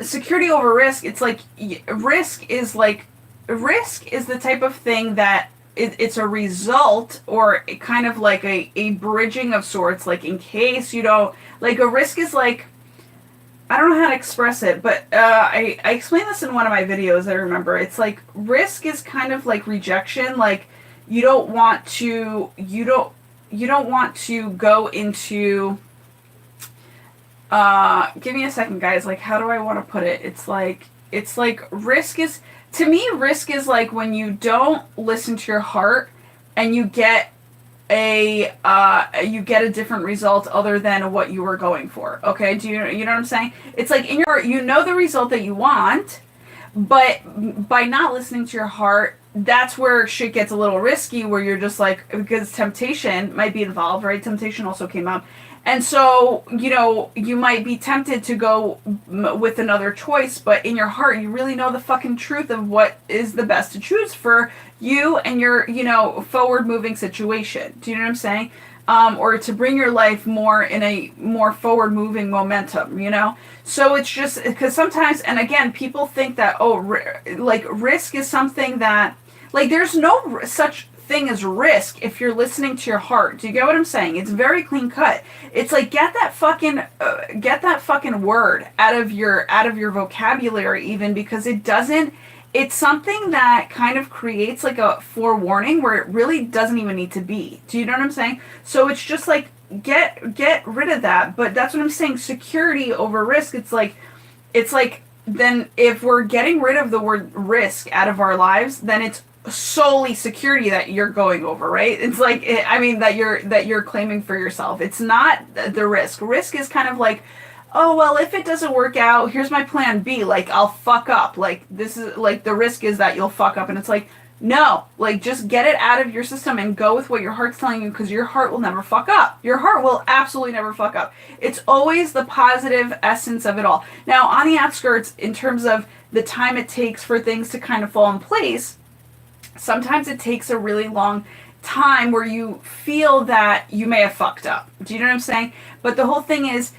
security over risk, it's like risk is the type of thing that it's a result, or kind of like a bridging of sorts, like in case you don't, like a risk is like, I don't know how to express it, but I explained this in one of my videos, I remember. It's like risk is kind of like rejection, like you don't want to go into, give me a second, guys, like how do I want to put it? It's like risk is, to me, risk is like when you don't listen to your heart and you get a different result other than what you were going for. Okay, you know what I'm saying? It's like in your, you know, the result that you want, but by not listening to your heart, that's where shit gets a little risky, where you're just like, because temptation might be involved, right? Temptation also came up. And so, you know, you might be tempted to go with another choice, but in your heart, you really know the fucking truth of what is the best to choose for you and your, you know, forward moving situation. Do you know what I'm saying? Or to bring your life more in a more forward moving momentum, you know? So it's just, because sometimes, and again, people think that, like risk is something that, like there's no such thing as risk if you're listening to your heart. Do you get what I'm saying? It's very clean cut. It's like get that fucking word out of your vocabulary, even, because it doesn't, it's something that kind of creates like a forewarning where it really doesn't even need to be. Do you know what I'm saying? So it's just like get rid of that. But that's what I'm saying, security over risk. It's like then if we're getting rid of the word risk out of our lives, then it's solely security that you're going over, right? It's like, I mean, that you're claiming for yourself. It's not the risk. Risk is kind of like, oh, well, if it doesn't work out, here's my plan B. Like, I'll fuck up. Like, this is like, the risk is that you'll fuck up. And it's like, no, like, just get it out of your system and go with what your heart's telling you, because your heart will never fuck up. Your heart will absolutely never fuck up. It's always the positive essence of it all. Now, on the outskirts, in terms of the time it takes for things to kind of fall in place, sometimes it takes a really long time where you feel that you may have fucked up. Do you know what I'm saying? But the whole thing is,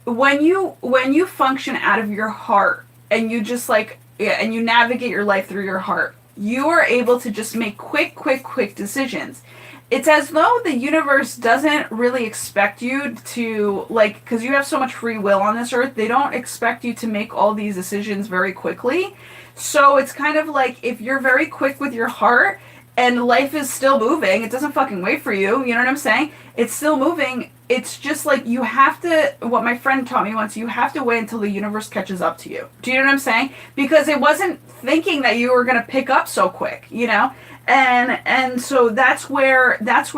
when you function out of your heart and you just like, and you navigate your life through your heart, you are able to just make quick decisions. It's as though the universe doesn't really expect you to, like, because you have so much free will on this earth, they don't expect you to make all these decisions very quickly. So it's kind of like, if you're very quick with your heart and life is still moving, it doesn't fucking wait for you, you know what I'm saying? It's still moving. It's just like, you have to, what my friend taught me once, you have to wait until the universe catches up to you. Do you know what I'm saying? Because it wasn't thinking that you were going to pick up so quick, you know? And so that's where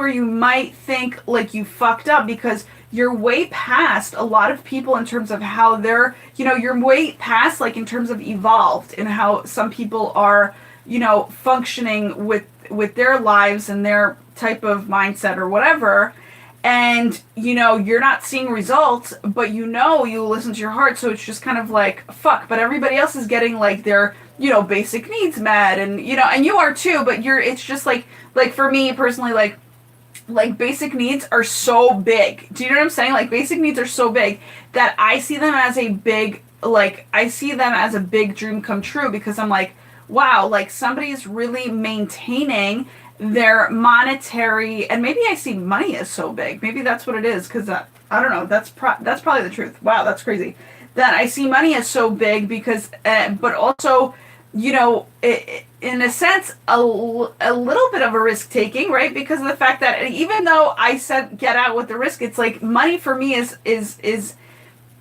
you might think like you fucked up, because you're way past a lot of people in terms of how they're, you know, you're way past, like, in terms of evolved and how some people are, you know, functioning with their lives and their type of mindset or whatever. And, you know, you're not seeing results, but you know, you listen to your heart. So it's just kind of like, fuck, but everybody else is getting like their, you know, basic needs met, and, you know, and you are too, but it's just like for me personally, like basic needs are so big. Do you know what I'm saying? Like, basic needs are so big that I see them as a big, like, I see them as a big dream come true, because I'm like, wow, like, somebody's really maintaining their monetary, and maybe I see money as so big. Maybe that's what it is, because I don't know. That's probably the truth. Wow, that's crazy. That I see money as so big because, but also, you know, in a sense, a little bit of a risk taking, right? Because of the fact that even though I said get out with the risk, it's like money for me is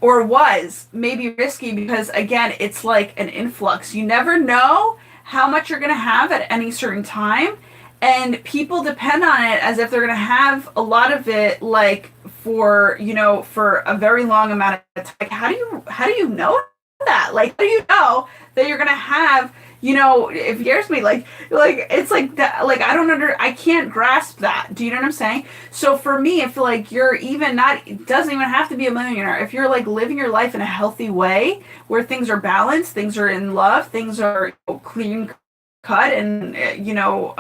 or was maybe risky, because again, it's like an influx. You never know how much you're going to have at any certain time. And people depend on it as if they're going to have a lot of it, like, for, you know, for a very long amount of time. Like, how do you know that? Like, how do you know that you're going to have, you know, if you hears me, like, it's like that, like, I can't grasp that. Do you know what I'm saying? So for me, I feel like you're even not, it doesn't even have to be a millionaire. If you're like living your life in a healthy way where things are balanced, things are in love, things are, you know, clean cut, and, you know,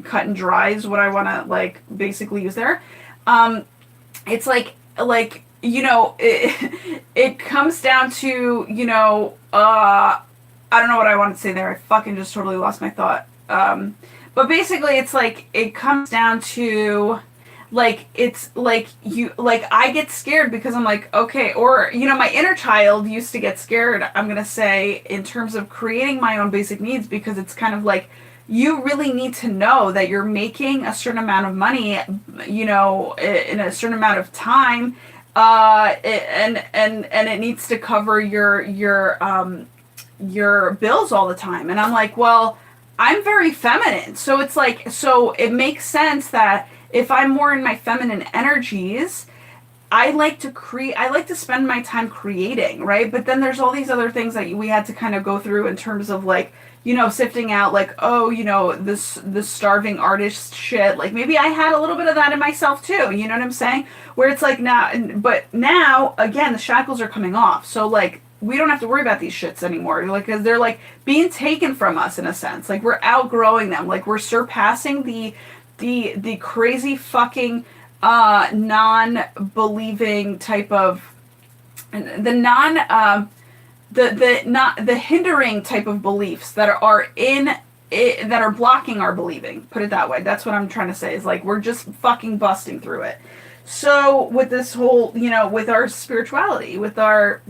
cut and dry is what I want to, like, basically use there. It's like it comes down to, I don't know what I want to say there. I fucking just totally lost my thought. But basically it's like, it comes down to, like, it's like I get scared because I'm like, okay, or, my inner child used to get scared, I'm going to say, in terms of creating my own basic needs, because it's kind of like, you really need to know that you're making a certain amount of money, in a certain amount of time, and it needs to cover your bills all the time. And I'm like, well, I'm very feminine. So it's like, so it makes sense that if I'm more in my feminine energies, I like to spend my time creating, right? But then there's all these other things that we had to kind of go through in terms of like, sifting out like, this starving artist shit. Like maybe I had a little bit of that in myself too. You know what I'm saying? Where it's like but now again, the shackles are coming off. So like, we don't have to worry about these shits anymore. Like, cause they're like being taken from us in a sense. Like we're outgrowing them. Like we're surpassing the crazy fucking non-believing type of the hindering type of beliefs that are that are blocking our believing. Put it that way. That's what I'm trying to say, is like we're just fucking busting through it. So with this whole, with our spirituality, with our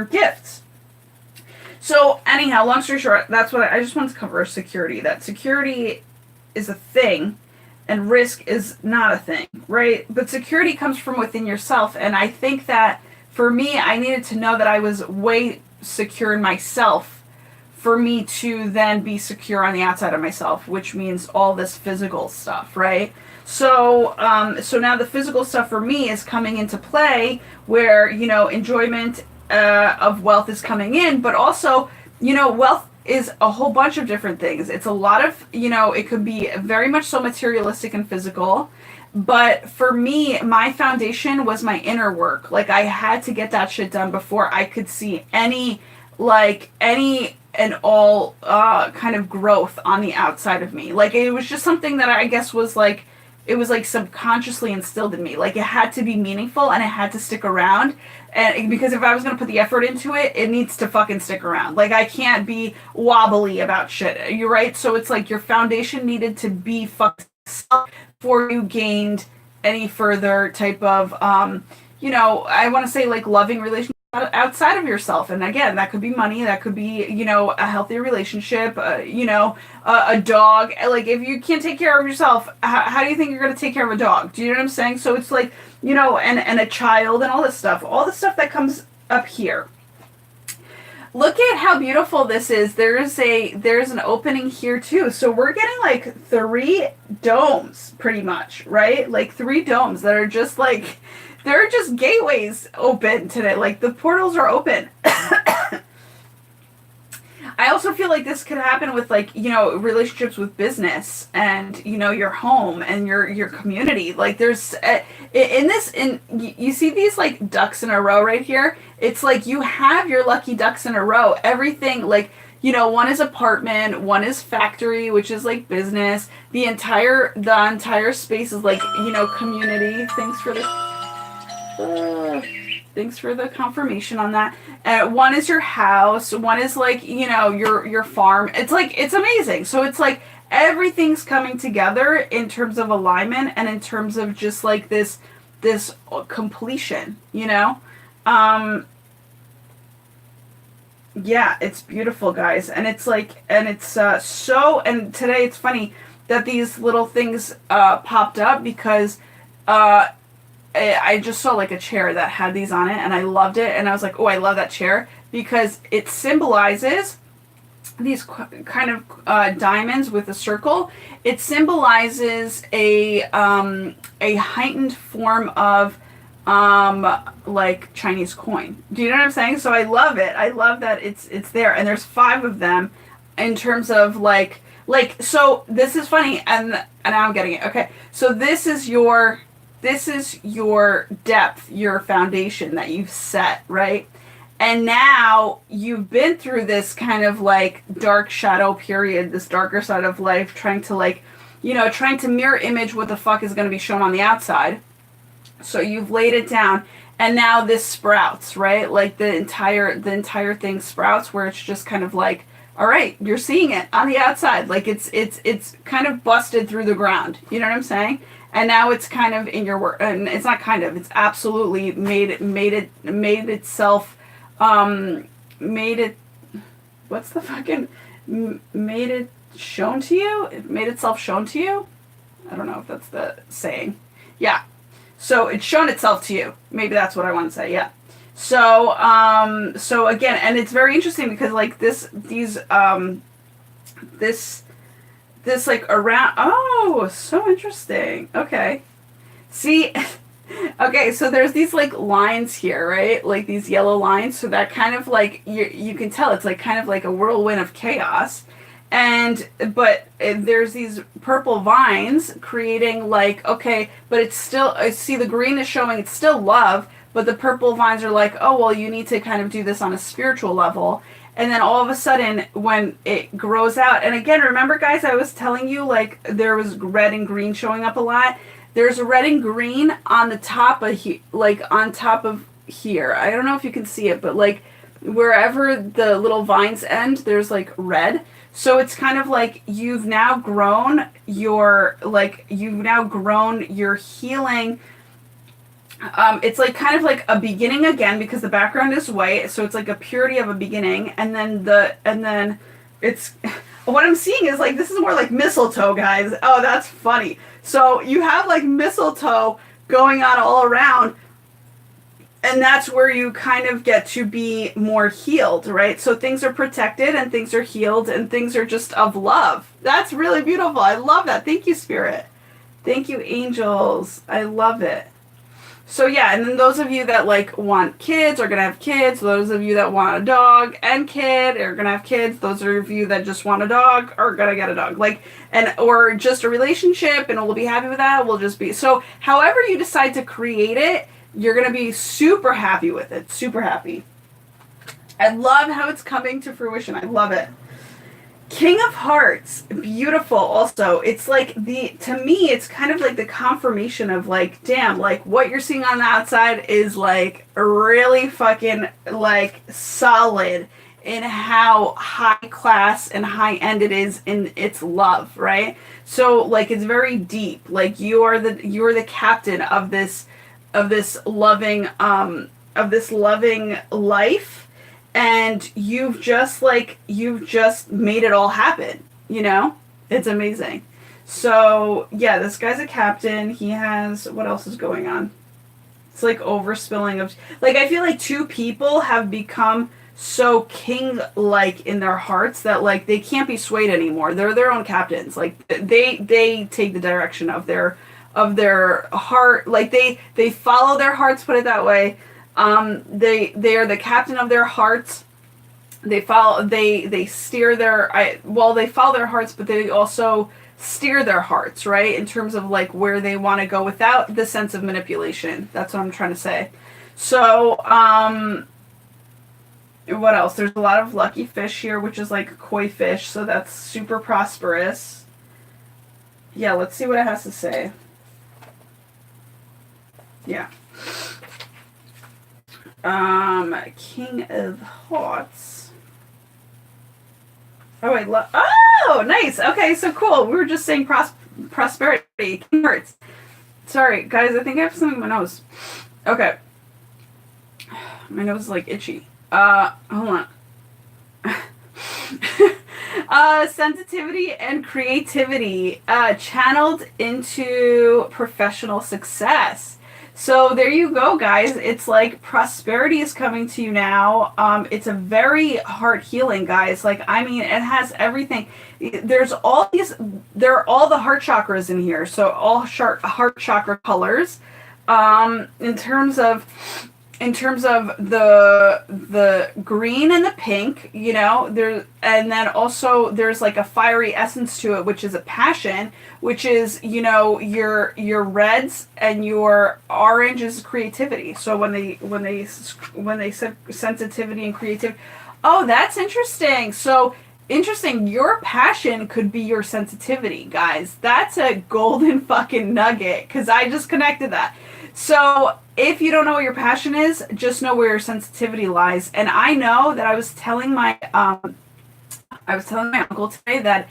gifts. So anyhow, long story short, that's what I just wanted to cover: security. That security is a thing and risk is not a thing, right? But security comes from within yourself. And I think that for me, I needed to know that I was way secure in myself for me to then be secure on the outside of myself, which means all this physical stuff, right? So now the physical stuff for me is coming into play where, enjoyment of wealth is coming in, but also, wealth is a whole bunch of different things. It's a lot of, it could be very much so materialistic and physical. But for me, my foundation was my inner work. Like I had to get that shit done before I could see any and all kind of growth on the outside of me. Like it was just something that I guess was like, it was like subconsciously instilled in me. Like it had to be meaningful and it had to stick around. And because if I was going to put the effort into it, it needs to fucking stick around. Like I can't be wobbly about shit. You're right. So it's like your foundation needed to be fucked up before you gained any further type of, I want to say like loving relationship outside of yourself. And again, that could be money, that could be, a healthy relationship, a dog. Like if you can't take care of yourself, how do you think you're going to take care of a dog? Do you know what I'm saying? So it's like, and a child and all this stuff that comes up here. Look at how beautiful this is. There's an opening here too. So we're getting like 3 domes pretty much, right? Like 3 domes that are just like, there are just gateways open today. Like the portals are open. I also feel like this could happen with like, relationships with business and, your home and your community. Like there's you see these like ducks in a row right here. It's like you have your lucky ducks in a row. Everything like, one is apartment, one is factory, which is like business. The entire space is like, community. Thanks for the confirmation on that. One is your house. One is like, your farm. It's like, it's amazing. So it's like everything's coming together in terms of alignment and in terms of just like this completion, Yeah, it's beautiful, guys. And it's like, and it's and today it's funny that these little things popped up because I just saw like a chair that had these on it and I loved it. And I was like, oh, I love that chair because it symbolizes these kind of diamonds with a circle. It symbolizes a heightened form of like Chinese coin. Do you know what I'm saying? So I love it. I love that it's there. And there's 5 of them in terms of like, so this is funny. And now I'm getting it. Okay. So this is your depth, your foundation that you've set, right? And now you've been through this kind of like dark shadow period, this darker side of life, trying to like, trying to mirror image what the fuck is going to be shown on the outside. So you've laid it down, and now this sprouts, right? Like the entire thing sprouts, where it's just kind of like, all right, you're seeing it on the outside, like it's kind of busted through the ground. You know what I'm saying? And now it's kind of in your work, and it's not kind of, it's absolutely made itself, made it. What's the fucking made it shown to you? It made itself shown to you. I don't know if that's the saying. Yeah. So it's shown itself to you. Maybe that's what I want to say. Yeah. So so again, and it's very interesting because like this like around, oh, so interesting. Okay. See, okay, so there's these like lines here, right? Like these yellow lines. So that kind of like, you can tell it's like kind of like a whirlwind of chaos. But there's these purple vines creating like, okay, but it's still, I see the green is showing it's still love, but the purple vines are like, oh, well, you need to kind of do this on a spiritual level. And then all of a sudden, when it grows out, and again, remember, guys, I was telling you, like, there was red and green showing up a lot. There's red and green on the top of, on top of here. I don't know if you can see it, but, like, wherever the little vines end, there's, like, red. So it's kind of like you've now grown your healing. It's like kind of like a beginning again, because the background is white, so it's like a purity of a beginning, and then it's what I'm seeing is like, this is more like mistletoe, guys. Oh, that's funny. So you have like mistletoe going on all around, and that's where you kind of get to be more healed, right? So things are protected and things are healed and things are just of love. That's really beautiful. I love that. Thank you, Spirit. Thank you, angels. I love it. So yeah, and then those of you that like want kids are gonna have kids. Those of you that want a dog and kid are gonna have kids. Those of you that just want a dog are gonna get a dog. Like, and or just a relationship, and we'll be happy with that. We'll just be, so however you decide to create it, you're gonna be super happy with it. Super happy. I love how it's coming to fruition. I love it. King of Hearts, beautiful. Also, it's like to me, it's kind of like the confirmation of like, damn, like what you're seeing on the outside is like really fucking like solid in how high class and high end it is in its love, right? So like it's very deep. Like you are the captain of this loving life. And you've just made it all happen, you know? It's amazing. So, yeah, this guy's a captain. He has, what else is going on? It's like overspilling of, like, I feel like two people have become so king-like in their hearts that, like, they can't be swayed anymore. They're their own captains. Like, they take the direction of their heart. Like, they follow their hearts, put it that way. They are the captain of their hearts. They follow their hearts, but they also steer their hearts, right? In terms of like where they want to go without the sense of manipulation. That's what I'm trying to say. So, what else? There's a lot of lucky fish here, which is like koi fish, so that's super prosperous. Yeah, let's see what it has to say. Yeah. King of Hearts. Oh, oh, nice. Okay, so cool. We were just saying prosperity. King of Hearts. Sorry, guys. I think I have something in my nose. Okay. My nose is like itchy. Hold on. Sensitivity and creativity channeled into professional success. So there you go, guys. It's like prosperity is coming to you now. It's a very heart healing, guys. Like, I mean, it has everything. There are all the heart chakras in here. So all heart chakra colors. In terms of the green and the pink, you know, and then also there's like a fiery essence to it, which is a passion, which is, you know, your reds and your orange is creativity. So when they said sensitivity and creativity, oh, that's interesting. So interesting. Your passion could be your sensitivity, guys. That's a golden fucking nugget, because I just connected that. So if you don't know what your passion is, just know where your sensitivity lies. And I know that I was telling my uncle today that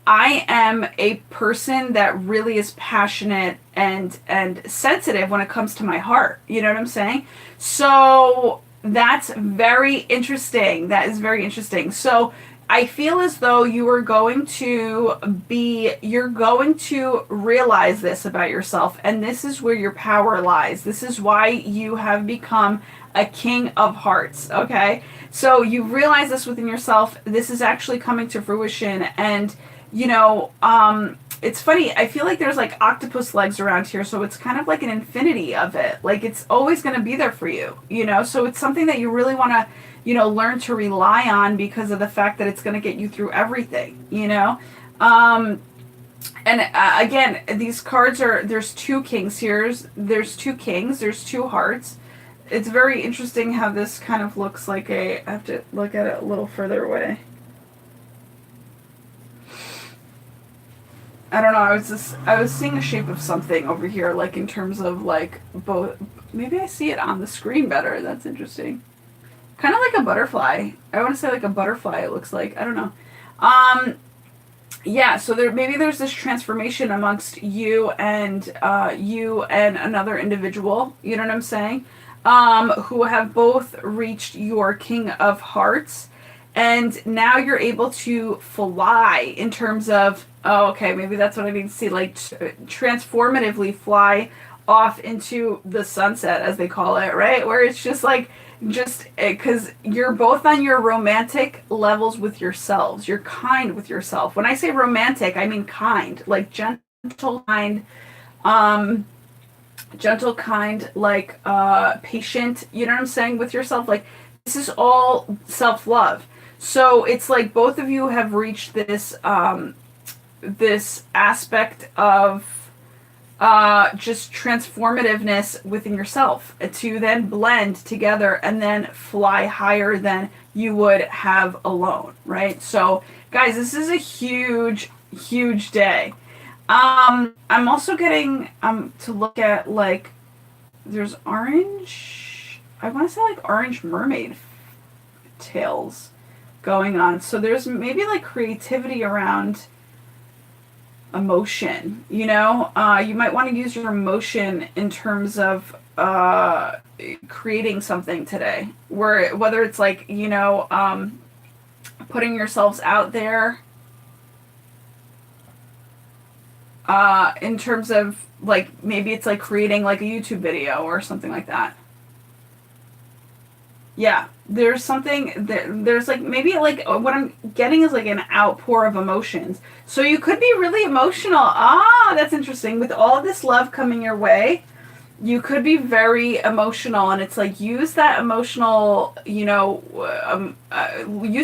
I am a person that really is passionate and sensitive when it comes to my heart. You know what I'm saying? So that's very interesting. That is very interesting. So I feel as though you're going to realize this about yourself, and this is where your power lies. This is why you have become a king of hearts, okay? So you realize this within yourself. This is actually coming to fruition, and it's funny. I feel like there's like octopus legs around here, so it's kind of like an infinity of it. Like it's always going to be there for you, so it's something that you really want to learn to rely on because of the fact that it's going to get you through everything, and again, these cards there's two kings here. There's two kings. There's two hearts. It's very interesting how this kind of looks like I have to look at it a little further away. I don't know. I was seeing a shape of something over here, like in terms of like both. Maybe I see it on the screen better. That's interesting. Kind of like a butterfly. I want to say like a butterfly. It looks like. I don't know. Yeah. So there's this transformation amongst you and another individual. You know what I'm saying? Who have both reached your King of Hearts. And now you're able to fly in terms of, oh, okay, maybe that's what I mean to see, like transformatively fly off into the sunset, as they call it, right? Where it's just like, because you're both on your romantic levels with yourselves. You're kind with yourself. When I say romantic, I mean kind, like gentle kind, like patient, you know what I'm saying, with yourself. Like this is all self-love. So it's like both of you have reached this this aspect of just transformativeness within yourself to then blend together and then fly higher than you would have alone, right? So guys, this is a huge, huge day. I'm also getting to look at like there's orange, I want to say like orange mermaid tails going on. So there's maybe like creativity around emotion, you might want to use your emotion in terms of creating something today, whether it's like putting yourselves out there in terms of like maybe it's like creating like a YouTube video or something like that. Yeah, there's something there's like maybe like what I'm getting is like an outpour of emotions. So you could be really emotional. That's interesting. With all this love coming your way, you could be very emotional, and it's like use that emotional, use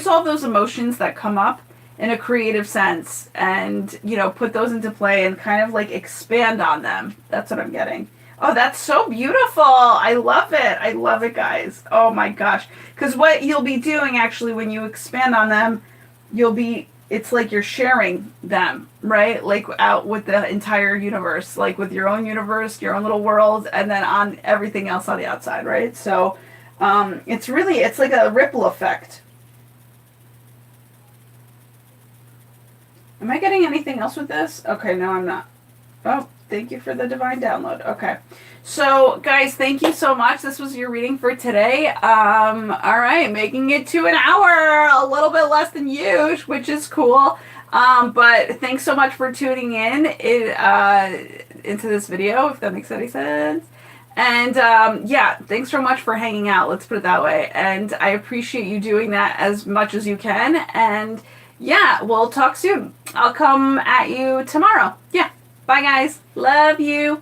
all those emotions that come up in a creative sense, and put those into play and kind of like expand on them. That's what I'm getting. Oh, that's so beautiful. I love it. I love it, guys. Oh my gosh. Because what you'll be doing actually when you expand on them, it's like you're sharing them, right? Like out with the entire universe, like with your own universe, your own little world, and then on everything else on the outside, right? So it's like a ripple effect. Am I getting anything else with this? Okay, no, I'm not. Oh, thank you for the divine download. Okay. So, guys, thank you so much. This was your reading for today. All right, making it to an hour, a little bit less than usual, which is cool. But thanks so much for tuning in into this video, if that makes any sense. And yeah, thanks so much for hanging out. Let's put it that way. And I appreciate you doing that as much as you can. And yeah, we'll talk soon. I'll come at you tomorrow. Yeah. Bye, guys. Love you.